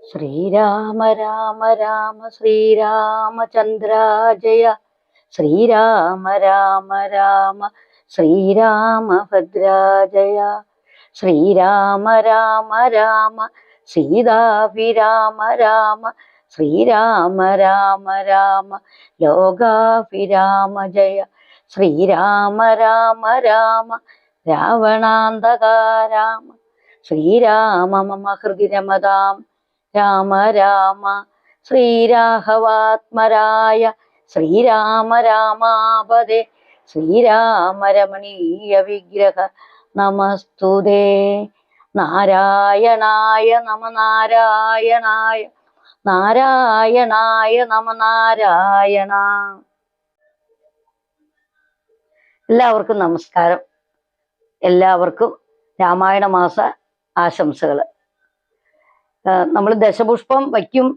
ശ്രീരാമ രാമ രാമ ശ്രീരാമചന്ദ്ര ജയ. ശ്രീരാമ രാമ രാമ ശ്രീരാമഭദ്ര ജയ. ശ്രീരാമ രാമ രാമ സീതാഭിരാമ രാമ. ശ്രീരാമ രാമ രാമ ലോകാഭിരാമ ജയ. ശ്രീരാമ രാമ രാമ രാവണാന്തക രാമ. ശ്രീരാമ മമ ഹൃദി രമതാം രാമ രാമ. ശ്രീരാഘവാത്മരായ ശ്രീരാമ രാമാപദേ. ശ്രീരാമ രമണീയ വിഗ്രഹ നമസ്തുതേ. നാരായണായ നമ നാരായണായ നാരായണായ നമ നാരായണ. എല്ലാവർക്കും നമസ്കാരം. എല്ലാവർക്കും രാമായണ മാസ ആശംസകൾ. നമ്മൾ ദശപുഷ്പം വയ്ക്കും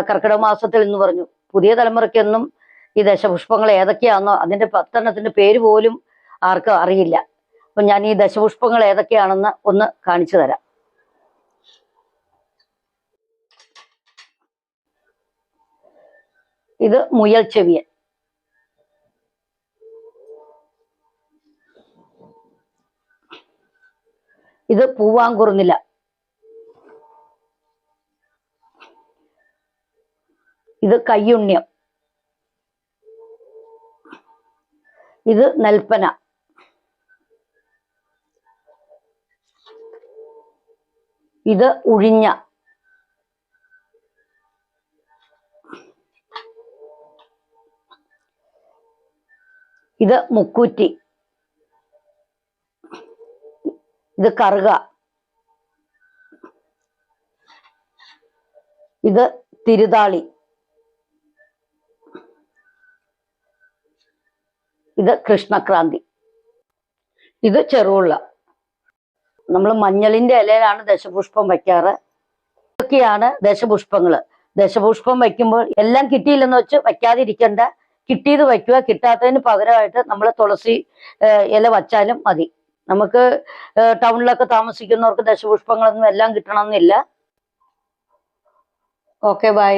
കർക്കിടക മാസത്തിൽ എന്ന് പറഞ്ഞു. പുതിയ തലമുറയ്ക്കൊന്നും ഈ ദശപുഷ്പങ്ങൾ ഏതൊക്കെയാണെന്നോ അതിൻ്റെ 10 പേര് പോലും ആർക്കും അറിയില്ല. അപ്പം ഞാൻ ഈ ദശപുഷ്പങ്ങൾ ഏതൊക്കെയാണെന്ന് ഒന്ന് കാണിച്ചു തരാം. ഇത് മുയൽ ചെവിയൻ. ഇത് പൂവാങ്കുറുനില. ഇത് കയ്യുണ്യം. ഇത് നെൽപ്പന. ഇത് ഉഴിഞ്ഞ. ഇത് മുക്കൂറ്റി. ഇത് കറുക. ഇത് തിരുതാളി. ഇത് കൃഷ്ണക്രാന്തി. ഇത് ചെറുള്ള. നമ്മൾ മഞ്ഞളിന്റെ ഇലയിലാണ് ദശപുഷ്പം വയ്ക്കാറ്. ഇതൊക്കെയാണ് ദശപുഷ്പങ്ങൾ. ദശപുഷ്പം വയ്ക്കുമ്പോൾ എല്ലാം കിട്ടിയില്ലെന്ന് വെച്ച് വയ്ക്കാതിരിക്കേണ്ട. കിട്ടിയത് വയ്ക്കുക. കിട്ടാത്തതിന് പകരമായിട്ട് നമ്മൾ തുളസി ഇല വച്ചാലും മതി. നമുക്ക് ടൗണിലൊക്കെ താമസിക്കുന്നവർക്ക് ദശപുഷ്പങ്ങളൊന്നും എല്ലാം കിട്ടണമെന്നില്ല. Okay, by.